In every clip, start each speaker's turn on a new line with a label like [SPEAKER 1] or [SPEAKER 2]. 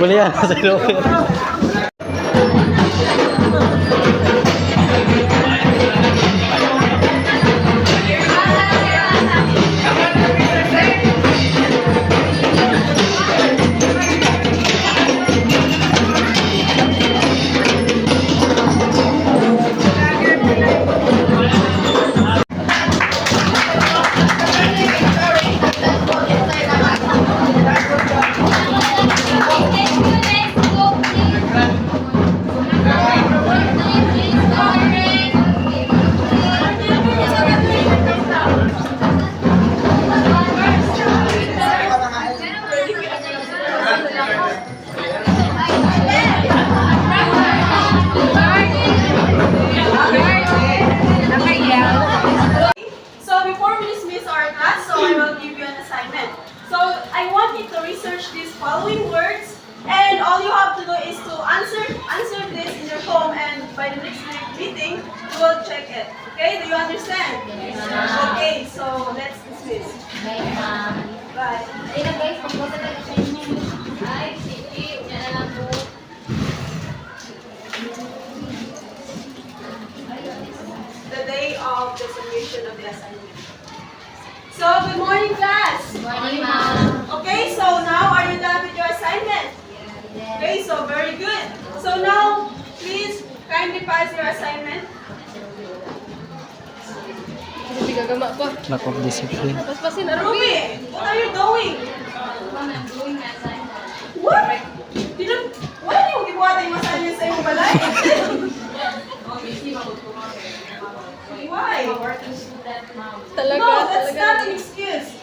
[SPEAKER 1] Boleh ya, saya doakan.
[SPEAKER 2] Following words, and all you have to do is to answer this in your home, and by the next meeting you will check it. Okay, do you understand? Yes, okay, so let's dismiss. Bye. The day of the submission of the assignment. So, good morning, class.
[SPEAKER 3] Good morning, ma'am.
[SPEAKER 2] Okay, so now are you done with your assignment? Okay, so very good. So now, please kindly pass your assignment.
[SPEAKER 1] Lack of discipline.
[SPEAKER 2] Ruby, what are you doing?
[SPEAKER 3] I'm doing my assignment.
[SPEAKER 2] What? Why are you gibuhat yung assignment sa iyong balay? Why? No, that's not an excuse.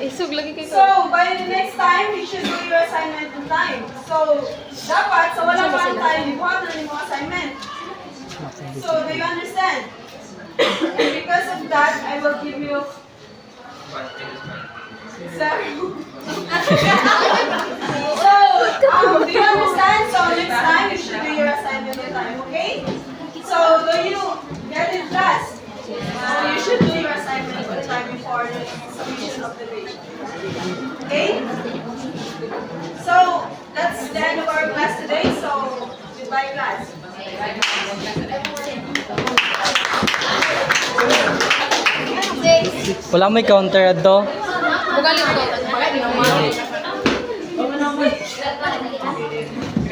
[SPEAKER 4] Isog lagi kayo.
[SPEAKER 2] So, by the next time, you should do your assignment on time. So, dapat, sa walang parang tayo, gibuhat na yung mga assignment. So, do you understand? And because of that, I will give you 0. So, do you understand? So, next time, you should do your assignment on time, okay? So, do you get it, class? So, you should do your assignment on
[SPEAKER 1] Wala may counter ato.
[SPEAKER 4] Bugaling ko.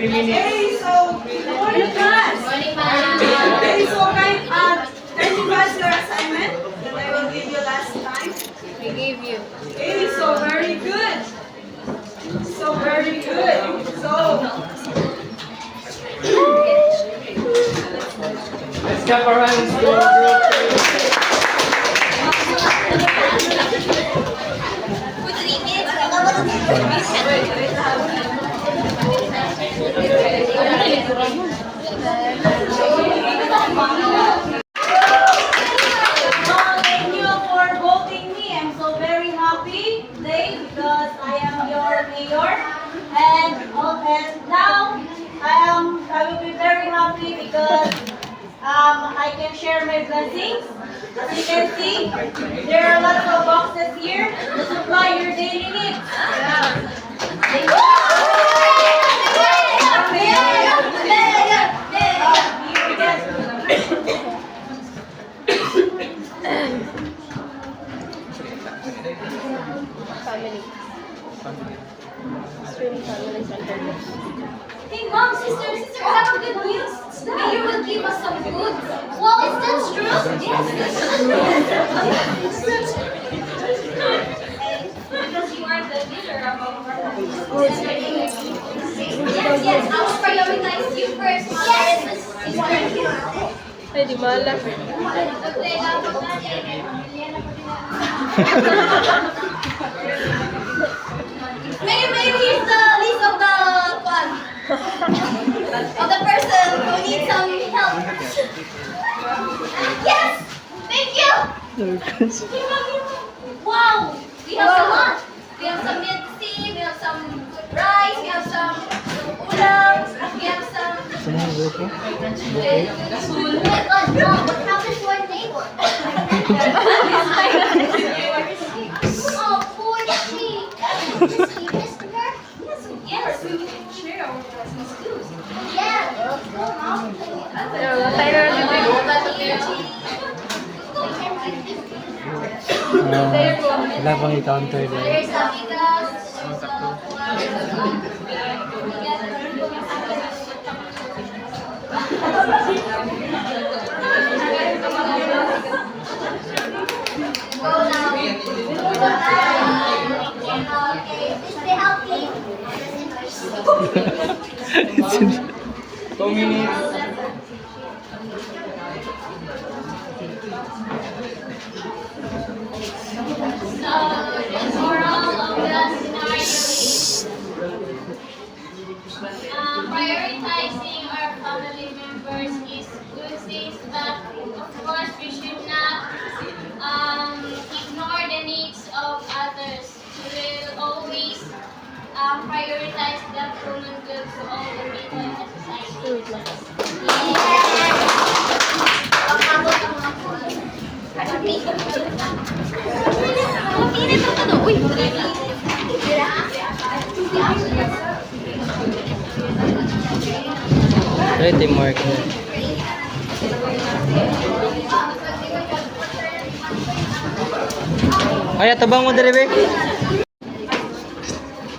[SPEAKER 2] Okay, so morning class.
[SPEAKER 3] Morning, ma'am.
[SPEAKER 2] Okay, so can you pass your assignment that I will give you last time?
[SPEAKER 4] I gave you.
[SPEAKER 2] Okay, so very good. So very good. So
[SPEAKER 1] Let's clap our hands to our group.
[SPEAKER 5] Thank you for voting me. I'm so very happy today because I am your mayor. And now I will be very happy because I can share my blessings. As you can see, there are lots of boxes here to supply your daily needs. Thank you.
[SPEAKER 4] Family. Stream family center.
[SPEAKER 3] Hey, mom, sister, I have a good news. Mayor will give us some food. Well, is that true? Yes. Because you are the leader of our Yes, I will prioritize you first. Yes.
[SPEAKER 4] Ay, di mala.
[SPEAKER 3] Maybe here's the list of the person who needs some help. Yes! Thank you! Wow! We have a lot. We have some medicine, we have some rice, we have some ulam, we have some...
[SPEAKER 1] Saan yung grupo?
[SPEAKER 3] Oh my God, Mom, what happened to our neighbor? Oh, poor she. You missed her? Yes, we can share our blessings too. Yeah, let's go, Mom.
[SPEAKER 4] Wala tayo na
[SPEAKER 1] Wala pang i-counter din.
[SPEAKER 3] There's a bigas, Go now. Okay, stay healthy.
[SPEAKER 1] 2 minutes.
[SPEAKER 3] Moral of the scenario. Prioritizing our family members is good things, but of course we should not ignore the needs of others. We will always prioritize the common good to all the people in the society.
[SPEAKER 1] Ready, teamwork. Ay, tabang mo dali, be.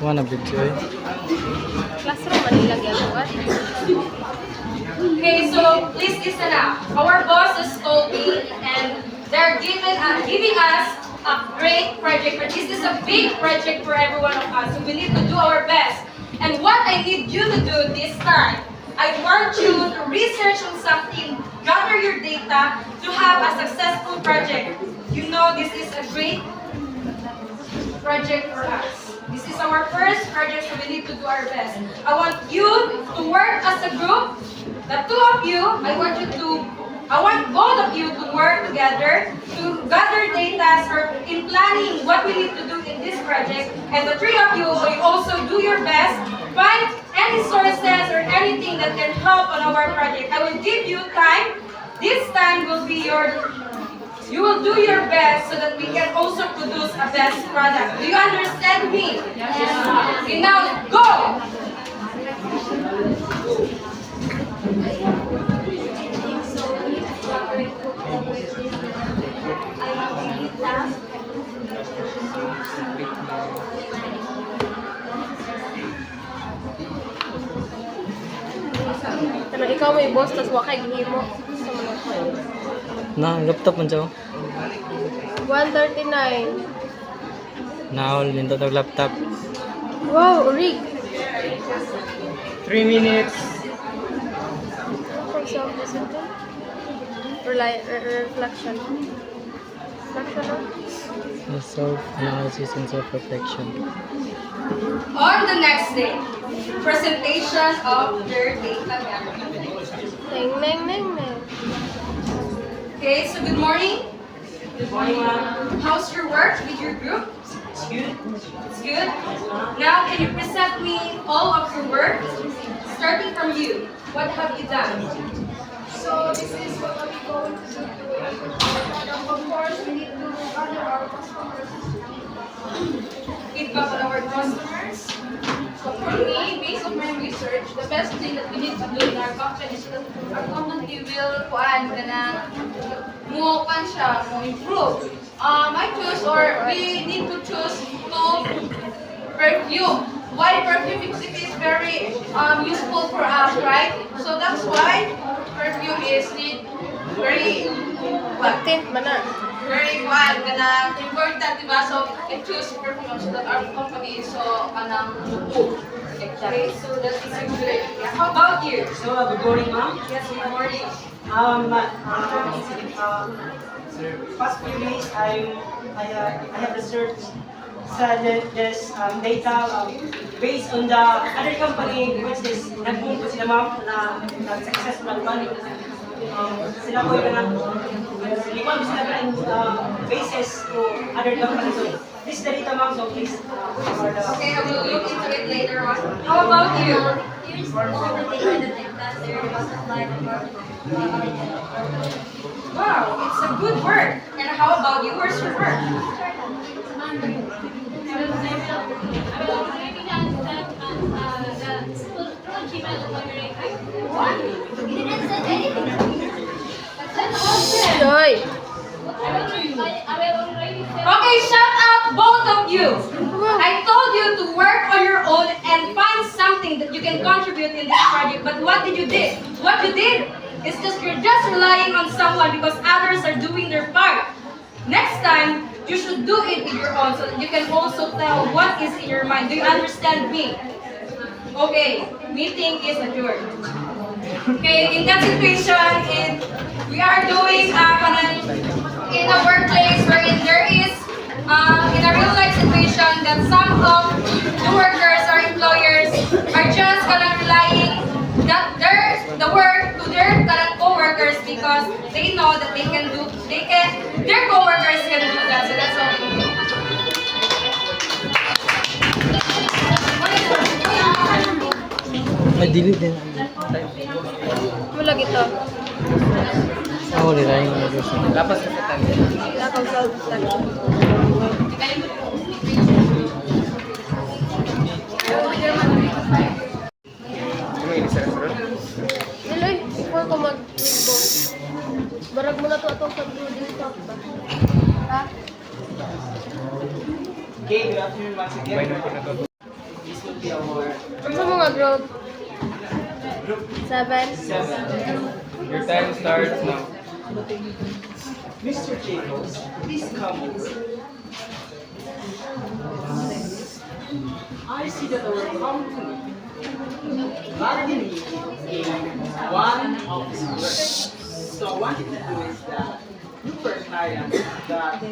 [SPEAKER 1] Wanna video, eh?
[SPEAKER 4] Classroom, Manila, Galawan.
[SPEAKER 6] Okay, so please listen up. Our bosses told me, and they're giving us a great project. This is a big project for every one of us, so we need to do our best. And what I need you to do this time, I want you to research on something, gather your data to have a successful project. You know this is a great project for us. This is our first project, so we need to do our best. I want you to work as a group. The two of you, I want both of you to work together to gather data or in planning what we need to do in this project. And the three of you will also do your best, find any sources or anything that can help on our project. I will give you time. This time will be you will do your best so that we can also produce a best product. Do you understand me? Yes. Okay, now go!
[SPEAKER 4] Ano, ikaw may boss, tas wakay gihimo. Sa mga
[SPEAKER 1] Na, laptop man siya.
[SPEAKER 4] 139.
[SPEAKER 1] Naol din to laptop.
[SPEAKER 4] Wow, rig.
[SPEAKER 1] 3 minutes.
[SPEAKER 4] For self-discipline. Reflection. Reflection, no?
[SPEAKER 1] Self-analysis and self-reflection.
[SPEAKER 6] On the next day, presentation of their data management.
[SPEAKER 4] Neng, neng, neng, neng.
[SPEAKER 6] Okay, so good morning.
[SPEAKER 2] Good morning, ma'am.
[SPEAKER 6] How's your work with your group?
[SPEAKER 2] It's good.
[SPEAKER 6] It's good. Now, can you present me all of your work? Starting from you, what have you done?
[SPEAKER 3] So this is what we going to do today. And of course, we need to gather our customers.
[SPEAKER 6] Feedback on our customers.
[SPEAKER 7] So for me, based on my research, the best thing that we need to do in our company is that our company will mo improve. I choose or we need to choose to perfume. Why perfume? Because it is very useful for us, right? So that's why perfume is very
[SPEAKER 4] Tint man na.
[SPEAKER 7] very important, diba? So I choose perfume so that our company is so good.
[SPEAKER 6] Okay, so that is a good idea. How about you?
[SPEAKER 2] So, good morning, ma'am.
[SPEAKER 6] Yes, good morning.
[SPEAKER 2] Past few days, I have researched this data based on the other company which is nag-boom po sila, ma'am, na successful naman. Sila po yung limang sila basis to other companies. So, this is the data, ma'am, so please.
[SPEAKER 6] Okay, I will look into it later on. How about you?
[SPEAKER 5] Here's all the data that I've gathered about the life of our
[SPEAKER 6] Wow, it's a good work. And how about you? Where's your work?
[SPEAKER 5] What? You didn't send anything to me.
[SPEAKER 4] Joy.
[SPEAKER 6] Okay, shut up, both of you. I told you to work on your own and find something that you can contribute in this project. But what did you do? What you did is you're just relying on someone because others are doing their part. Next time, you should do it with your own so that you can also tell what is in your mind. Do you understand me? Okay, meeting is adjourned. Okay, in that situation, we are doing in a workplace wherein there is in a real life situation that some of the workers or employers are just relying that the work to their co-workers because they know that their co-workers can do that. So that's all.
[SPEAKER 1] Delete din.
[SPEAKER 4] Mula gito.
[SPEAKER 1] Ako rin yung gusto. Lapas ka sa tayo.
[SPEAKER 4] Lakaw sa utak. Niloy, before ko mag-window. Barag mo na to atong sa building top ba? Ha?
[SPEAKER 2] Okay, good afternoon once again. This will be our
[SPEAKER 4] Ano mo nga group? 7?
[SPEAKER 1] Your time starts now.
[SPEAKER 2] Mr. Jacobs, please come over. I see that our company badly needs one officer. So what you do is that look for a client that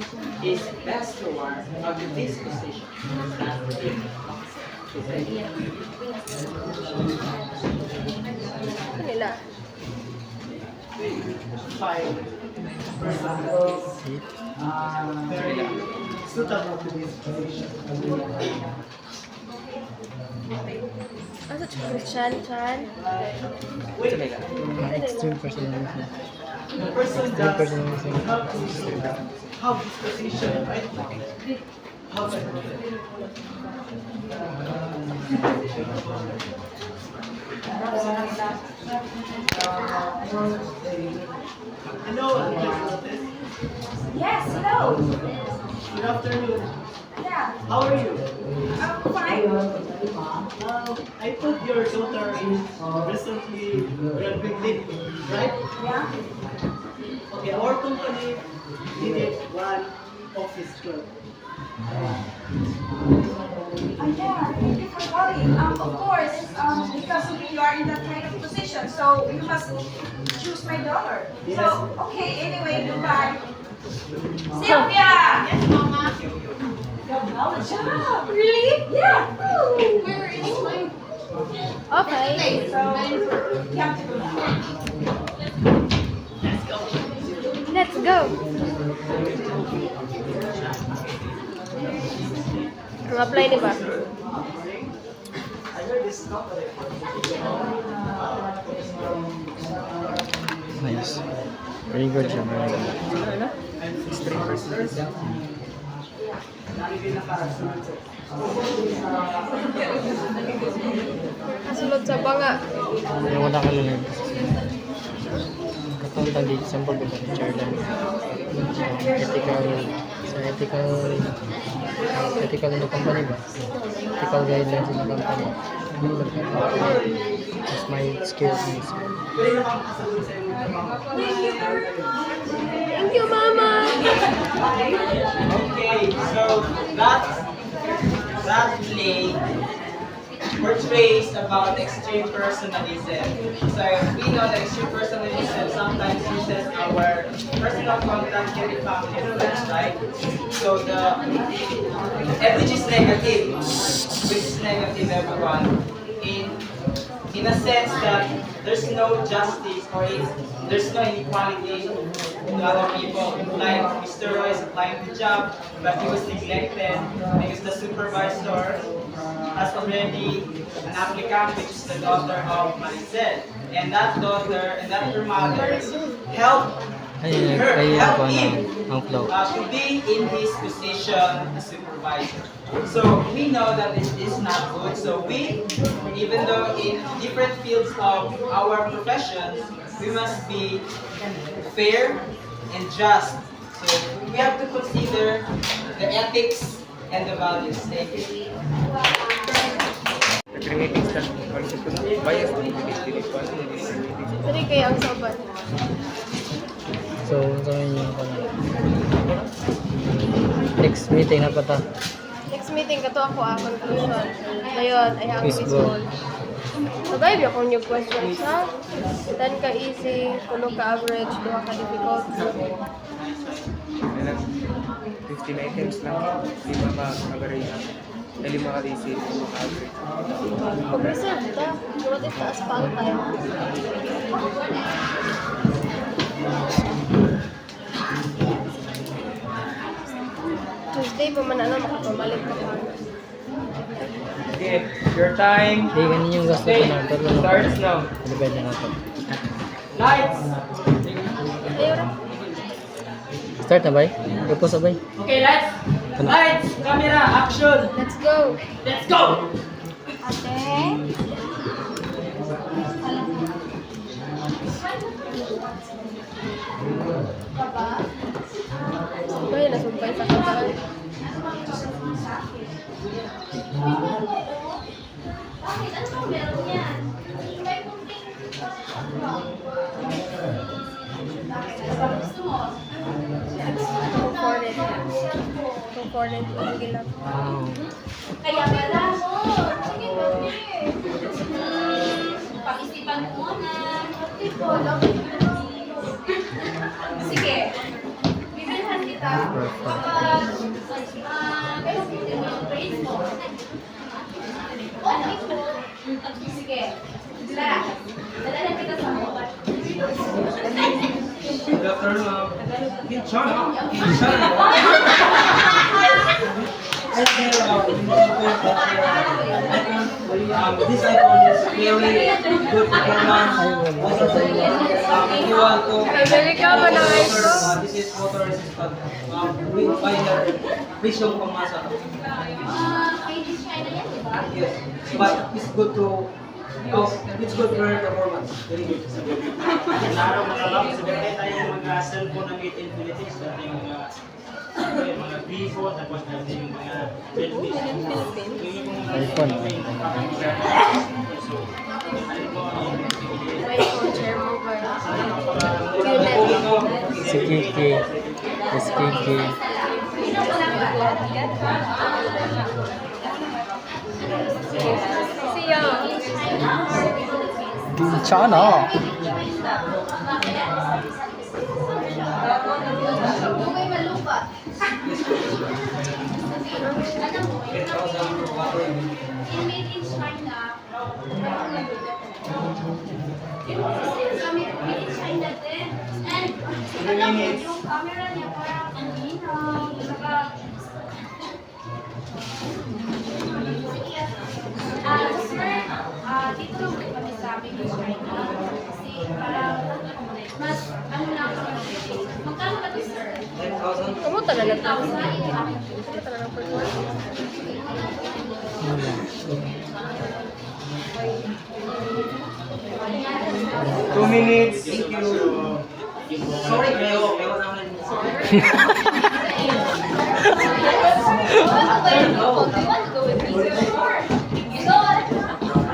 [SPEAKER 2] is best aware of this position.
[SPEAKER 4] Nila.
[SPEAKER 2] Five very suitable to this position.
[SPEAKER 4] Asa Chan?
[SPEAKER 1] Extreme personality.
[SPEAKER 2] The person that
[SPEAKER 1] Personality.
[SPEAKER 2] have this position, right? Have it. Hello,
[SPEAKER 6] Yes, hello.
[SPEAKER 2] good afternoon. Yeah,
[SPEAKER 8] How are you?
[SPEAKER 2] I'm fine.
[SPEAKER 8] I thought your daughter is recently graduated, right?
[SPEAKER 2] Yeah.
[SPEAKER 8] Okay, our company needed one office girl.
[SPEAKER 2] Yeah, thank you for calling. Of course, because you are in that kind of position, so you must choose my daughter.
[SPEAKER 8] Yes.
[SPEAKER 2] So, okay, anyway, goodbye. Sylvia! Yes, Mama. Good job. Really? Yeah.
[SPEAKER 7] Where is my...
[SPEAKER 4] Okay.
[SPEAKER 2] So, you have to go now.
[SPEAKER 4] Let's go. Ang-apply ni ba?
[SPEAKER 8] I heard this company.
[SPEAKER 1] Nice. Very good job. Very good.
[SPEAKER 4] Kasulod sa banga.
[SPEAKER 1] Yung wala ka lang. Katong tagi, sample ko sa chairman. Ethical in the company ba? Ethical guidelines in the company. That's my skills.
[SPEAKER 4] Thank you, Mama.
[SPEAKER 9] Okay, so that play portrays about extreme personalism. So we know that extreme personalism sometimes uses our personal contact can be found influence, right? So which is negative, everyone. In a sense that there's no justice or there's no inequality to other people. Like Mr. Roy is applying the job, but he was neglected because the supervisor has already an applicant, which is the daughter of Maricel. And that daughter and that her mother helped him to be in his position as supervisor. So we know that this is not good. So we, even though in different fields of our professions, we must be fair and just. So we have to consider the ethics and the values. Thank you.
[SPEAKER 4] Tari kayo ang sobat.
[SPEAKER 1] So, yung next meeting na pa ta.
[SPEAKER 4] Next meeting kato ako conclusion. Ngayon, ay ang
[SPEAKER 1] Baseball.
[SPEAKER 4] baseball. So guys, yung yung questions ha. 10 ka easy, 10 ka average, 2 ka difficult.
[SPEAKER 10] 15 items lang, 5 ka average, 5 ka easy, 5 ka average.
[SPEAKER 4] Pag-reserve ta. What if taas pa ang time? Tuesday pa man makapamalit ka pa.
[SPEAKER 10] Okay, your time
[SPEAKER 1] Hindi, ganun yung gusto ko na. Pero
[SPEAKER 10] starts now.
[SPEAKER 1] depende na ito.
[SPEAKER 10] Lights!
[SPEAKER 4] Ayun.
[SPEAKER 1] Start na ba? Ipo sabay.
[SPEAKER 9] Okay, lights, camera, action.
[SPEAKER 4] Let's go.
[SPEAKER 9] Let's go.
[SPEAKER 4] Ay, nasumpay sa kataan.
[SPEAKER 3] Bakit? Ano bang meron yan? May kunting... Gusto mo?
[SPEAKER 4] Component ang gilap.
[SPEAKER 1] Wow.
[SPEAKER 3] Kaya pala mo. Sige, pag-isipan mo muna. Sige. Bibilhan kita. Pero hindi mo yung grades mo. Okay po. Sige. Tara. Dalalan kita sa mall.
[SPEAKER 9] Good afternoon. This iPhone is very good performance.
[SPEAKER 4] Pwede ka ba na ito?
[SPEAKER 9] This is water resistant. With binder, please yung pamasa.
[SPEAKER 3] May design na yan, di ba?
[SPEAKER 9] Yes, but it's good it's good for performance. Very good.
[SPEAKER 8] Araw mga lab, sabihin tayo yung mga cellphone na made in Philippines, yung mga
[SPEAKER 11] Vivo, tapos natin yung mga Redmi.
[SPEAKER 1] iPhone.
[SPEAKER 4] iPhone, chair mover.
[SPEAKER 1] Si Kiki. Miss Kiki.
[SPEAKER 4] Siya.
[SPEAKER 1] Bincana.
[SPEAKER 3] Bukay malupa. In made in China. Made in China din. And yung camera niya parang ang linaw. Sir, dito lang po kami sa amin in China. Kasi parang mas ano lang kami. Magkano ba ito, sir?
[SPEAKER 4] Kamusta na lang?
[SPEAKER 3] 1,000.
[SPEAKER 4] Kamusta na lang per course?
[SPEAKER 10] Two minutes.
[SPEAKER 9] Sorry, kayo naman.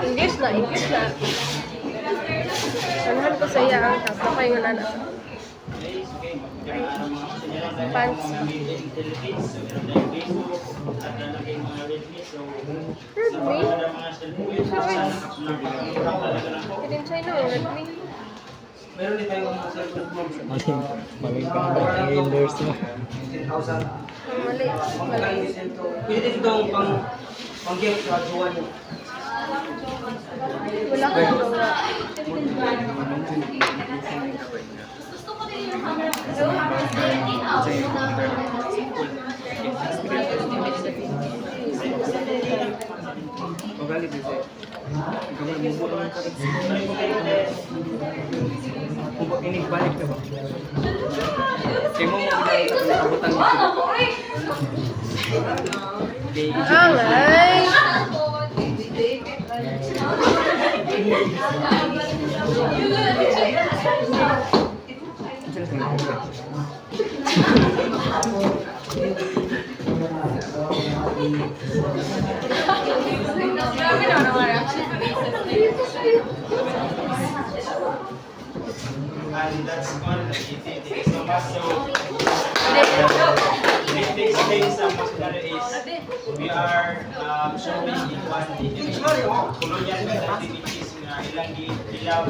[SPEAKER 4] English na, English na. Sanahan ko sa iya ang tapos kayo nga na. Pants. Redmi? Hindi China o Redmi?
[SPEAKER 9] Meron din tayong mga cellphone mo.
[SPEAKER 1] Maling pang endorse mo.
[SPEAKER 9] 10,000.
[SPEAKER 4] Ang mali. Mali.
[SPEAKER 9] Pwede din itong pang-gift sa jowa niyo.
[SPEAKER 4] Wala ko gawa.
[SPEAKER 3] Gusto ko din yung camera.
[SPEAKER 10] Magalit din siya. Kamay mo mo lang ka. Kung ba inibalik ka ba? Kaya mo abutan mo.
[SPEAKER 4] Angay!
[SPEAKER 6] Grabe naman ang reaction.
[SPEAKER 11] And that's one of the key things. So much so, next day sa Masudaro is we are showing in one colonial activities na ilang ilaw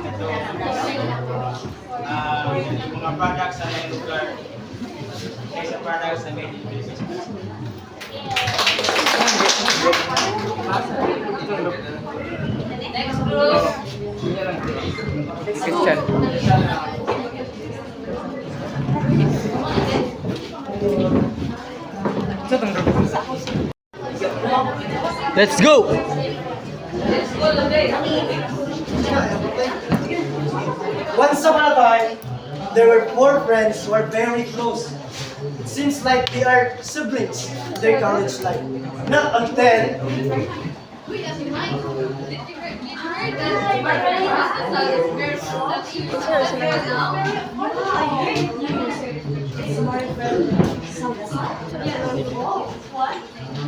[SPEAKER 11] ito yung mga products sa may lugar kaysa products na made in Philippines.
[SPEAKER 6] Next group.
[SPEAKER 10] Christian.
[SPEAKER 1] Let's go!
[SPEAKER 6] Let's go today.
[SPEAKER 8] Once upon a time, there were four friends who are very close. It seems like they are siblings in their college life. Not until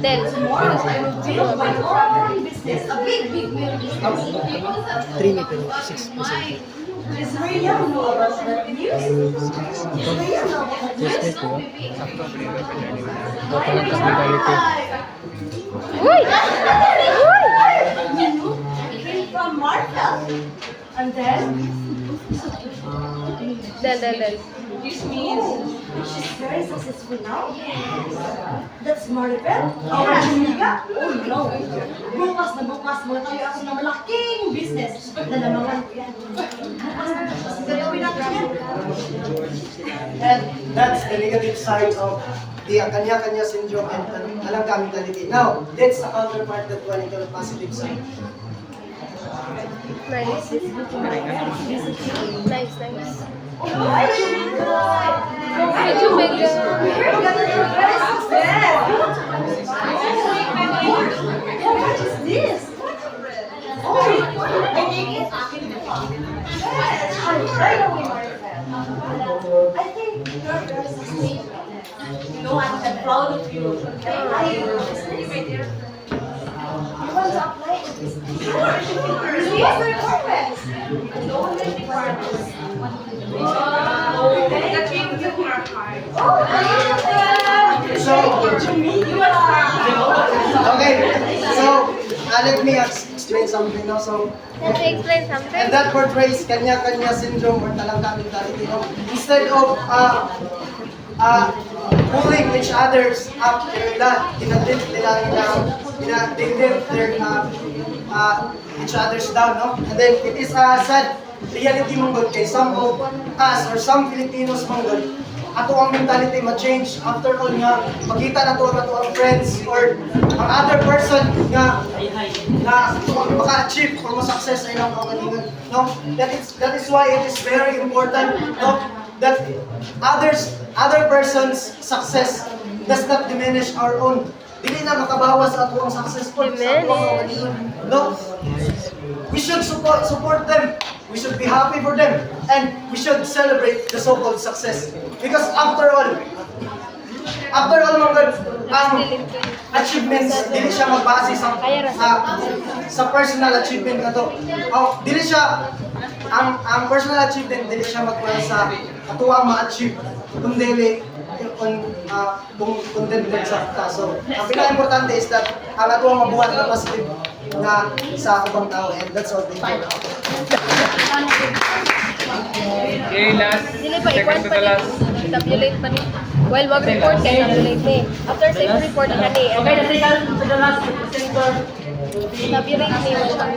[SPEAKER 4] Del.
[SPEAKER 1] 3 meter, 6
[SPEAKER 4] Uy! Uy!
[SPEAKER 2] From Martha. And then,
[SPEAKER 4] Del.
[SPEAKER 2] this means she's very successful now. That's Maribel, our Julia. Oh no. Bukas na bukas, magtayo ako ng malaking business. Lalamangan ko yan. Bukas, gagawin natin yan.
[SPEAKER 8] and that's the negative side of the kanya-kanya syndrome and talagang mentality. Now, let's counterpart that one into the positive side.
[SPEAKER 4] Nice. Nice. Medyo mega.
[SPEAKER 2] What is this? Oh, I think you're very successful.
[SPEAKER 5] proud of you. Okay? You want to apply? Sure. Yes, requirements.
[SPEAKER 8] Okay, so let me explain something now. So,
[SPEAKER 4] Can you explain something?
[SPEAKER 8] and that portrays kanya-kanya syndrome or talangka mentality. No? Instead of pulling each other's up, tinatid nila each other's down. No? And then it is a sad reality mong kay some of us or some Filipinos mong ato ang mentality ma-change after all nga makita na to ang friends or ang other person nga maka-achieve or ma-success ay lang kaugalingon. No? That is why it is very important, no, that other person's success does not diminish our own. Dili na makabawas sa ato ang successful sa ato ang kaugalingon. No? We should support them. We should be happy for them, and we should celebrate the so-called success. Because after all, mga achievements, dili siya magbase sa personal achievement na to. Dili siya, ang personal achievement, dili siya magkuha sa ato ang ma-achieve, kundi contented sa ta. So, ang pinaka-importante is that ang ato ang mabuhat na positive na sa ubang tao, and that's all. Thank you.
[SPEAKER 10] Okay, last.
[SPEAKER 4] Dili pa,
[SPEAKER 10] Second to the last.
[SPEAKER 4] tabulate pa ni. While mag-report kay tabulate ni. After sa report na ni.
[SPEAKER 5] Okay, the second to the last sector.
[SPEAKER 4] Tabulate ni.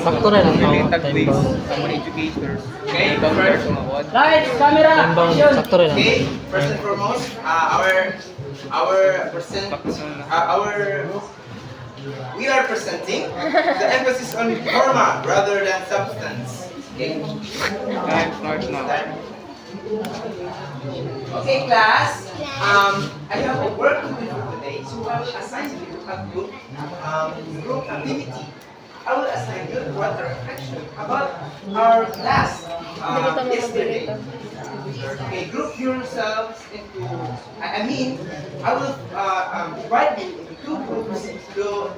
[SPEAKER 1] Sakto rin ang
[SPEAKER 10] Related
[SPEAKER 1] time
[SPEAKER 10] ways
[SPEAKER 1] bound.
[SPEAKER 10] sa mga educators.
[SPEAKER 9] Okay,
[SPEAKER 10] Ikaw,
[SPEAKER 9] first.
[SPEAKER 10] tumawad.
[SPEAKER 5] Lights, camera,
[SPEAKER 1] Time bound.
[SPEAKER 5] action.
[SPEAKER 1] Sakto rin ang
[SPEAKER 9] Okay, first and foremost, we are presenting the emphasis on forma rather than substance. Okay.
[SPEAKER 10] Smart.
[SPEAKER 9] Okay, class. I have a work to do today, so I will assign you a group activity. I will assign you what a reflection about our class yesterday. Okay, group yourselves into. I will divide you into two groups to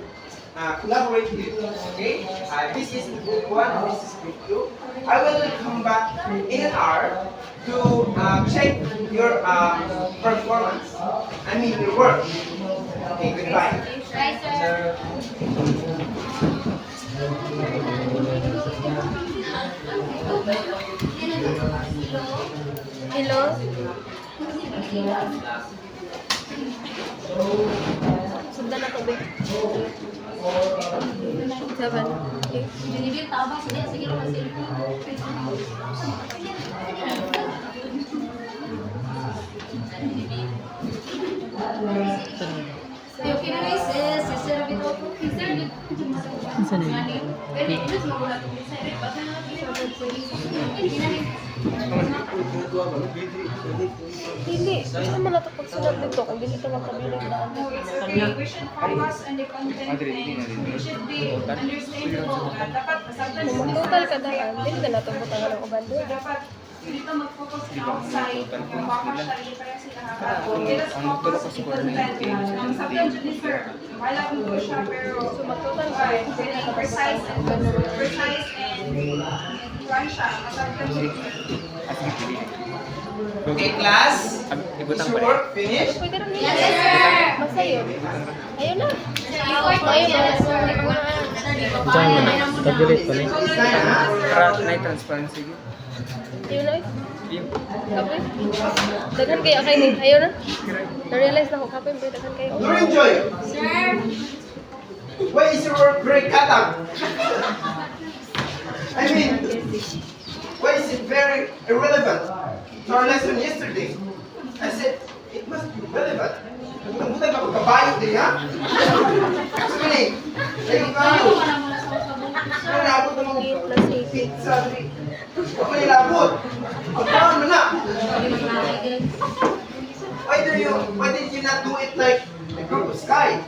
[SPEAKER 9] collaborate with. Okay, this is group 1 and this is group 2. I will come back in an hour to check your performance. Your work. Okay, goodbye.
[SPEAKER 3] Right, sir.
[SPEAKER 4] Hello? Sundan na to, be. 7. Okay.
[SPEAKER 3] Binibig tabang sige, sige naman sila. Okay na guys, sir bito po. Sir,
[SPEAKER 1] Saan yun?
[SPEAKER 3] pwede ito magulat ko sir. Basta na
[SPEAKER 4] Hindi. Hindi naman nato pagsunod dito kung hindi ito magkabilig na.
[SPEAKER 2] We should focus on the content and we should be understandable. Dapat sometimes
[SPEAKER 4] Kung mag-total ka daan, hindi ka nato butangan ng uban doon.
[SPEAKER 2] dapat dito mag-focus ka outside yung baka siya, hindi kaya sila let us focus on content. Sometimes you deserve. Wala kong ko siya, pero
[SPEAKER 4] mag-total ka.
[SPEAKER 2] very precise and run siya. Sometimes
[SPEAKER 9] Okay, class. Is your work finished?
[SPEAKER 4] Pwede rin
[SPEAKER 3] Yes, sir.
[SPEAKER 4] Basta yun. Ayun na.
[SPEAKER 3] Ayun na, sir.
[SPEAKER 1] Diyan mo na. Tabulate pa rin.
[SPEAKER 10] Night transparency.
[SPEAKER 4] Ayun na. Kapoy. Daghan kayo kay ni. Ayun na. Na-realize na ko kapoy. Daghan kayo.
[SPEAKER 9] Enjoy.
[SPEAKER 3] Sir.
[SPEAKER 9] Why is your work very cut up? Why is it very irrelevant to our lesson yesterday? I said, it must be relevant. Butang-butang ako kabayo din, ha? Gusto mo ni? Ayun kayo. Ano naabot ng mga pizza? Huwag mo nilabot. Pagkawan mo na. Why did you not do it like the group of Sky?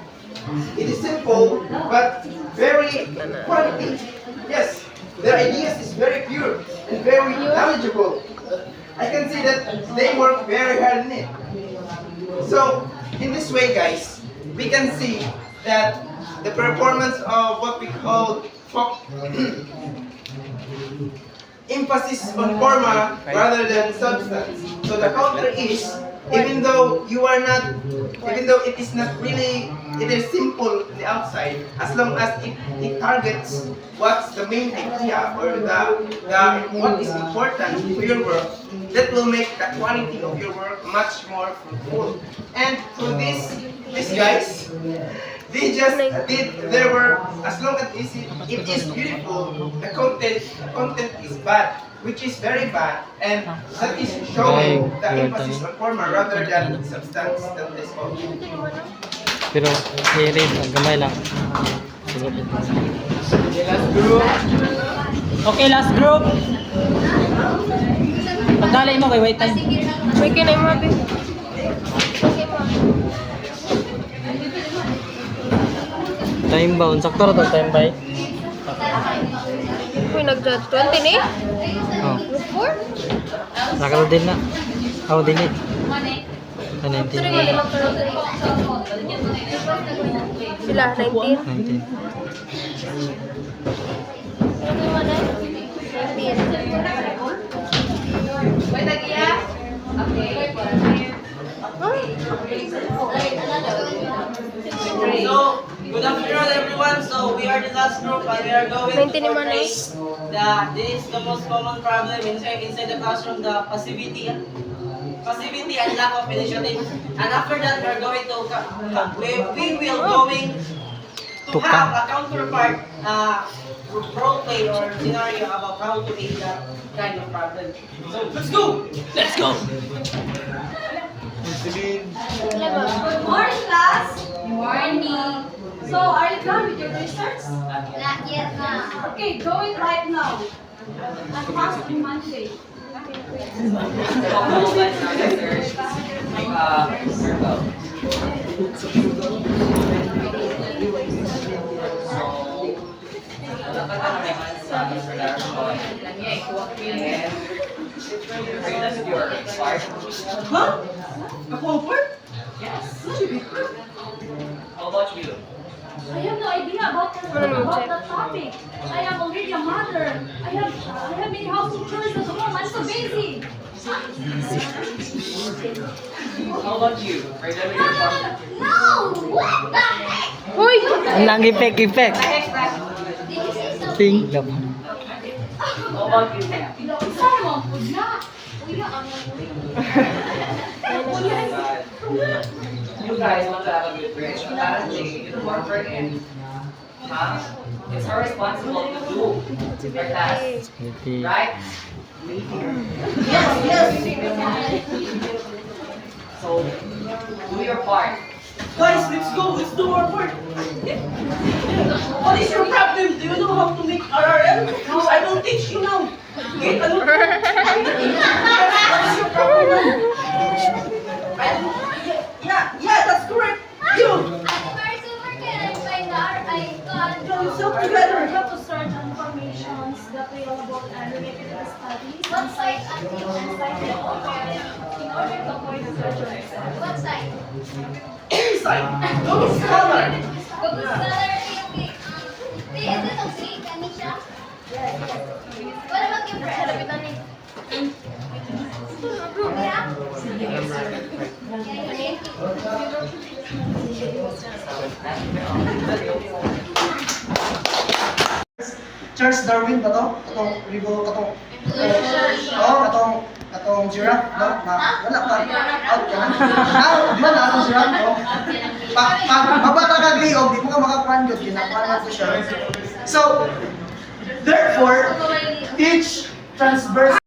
[SPEAKER 9] It is simple, but very quality. Yes.
[SPEAKER 12] their ideas is very pure and very knowledgeable. I can see that they work very hard in it. So, in this way, guys, we can see that the performance of what we call emphasis on forma rather than substance. So the counter is, even though it is not really, it is simple on the outside, as long as it targets what's the main idea or what is important to your work, that will make the quality of your work much more fruitful. And through these guys, they just did their work. As long as it is beautiful, the content is bad, which is very bad, and that is showing the emphasis on forma rather than substance that is all.
[SPEAKER 1] Pero, i-read, gamay lang. Okay, last group. Pagdalay mo kay wait time.
[SPEAKER 4] May kinay mo, abi.
[SPEAKER 1] Time ba? Unsakto ra to time ba?
[SPEAKER 4] Uy, nag-judge. 20 ni?
[SPEAKER 1] Oh.
[SPEAKER 4] Group 4?
[SPEAKER 1] Nakaro din na. Oh, din eh. 19.
[SPEAKER 4] Sila, 19.
[SPEAKER 1] 19.
[SPEAKER 13] So, good afternoon everyone. So, we are the last group and we are going to portray this is the most common problem inside the classroom, the passivity and lack of initiative. And after that, we are going to have a counterpart role play or scenario about how to aid that kind of problem. So, let's go! Let's go!
[SPEAKER 2] Good morning, class.
[SPEAKER 3] Good morning.
[SPEAKER 2] So, are you done with your research?
[SPEAKER 3] Not yet, ma'am.
[SPEAKER 2] Okay, go it right now. And pass on Monday.
[SPEAKER 13] Huh? A homework? Yes. How about you?
[SPEAKER 3] I have no idea about the topic. I am already a mother. I have many household chores at home. I'm so busy.
[SPEAKER 13] How about you? Are you done with your part?
[SPEAKER 3] No! What the heck?
[SPEAKER 4] Uy!
[SPEAKER 1] Ang lang ipek.
[SPEAKER 3] Did you say something?
[SPEAKER 1] Ping.
[SPEAKER 13] How about you?
[SPEAKER 3] Simon, wala. Kuya,
[SPEAKER 13] You guys want to have a good grade. Apparently, it's more work and it's our responsibility to do our task. Right? Yes. So, do your part.
[SPEAKER 2] Guys, let's go. Let's do our part. What is your problem? Do you know how to make RRM? No, I will teach you now. Get a look. What is your problem? Yeah, that's correct. You.
[SPEAKER 3] At first, where can I find the RI
[SPEAKER 2] Don't self together.
[SPEAKER 3] You have to search informations available and related to studies. What site? In order to avoid the search. What site?
[SPEAKER 2] Inside. Go to Scholar.
[SPEAKER 3] Google Scholar. Okay. Wait, is it okay, Kanisha? What about your friend?
[SPEAKER 8] Charles Darwin ba to? Katong giraffe, no? Wala pa. Out ka na. Di ba na atong giraffe, no? Mabata ka gliog, di mo ka makakuhan yun. Ginakuhan ko siya. So, therefore, teach transverse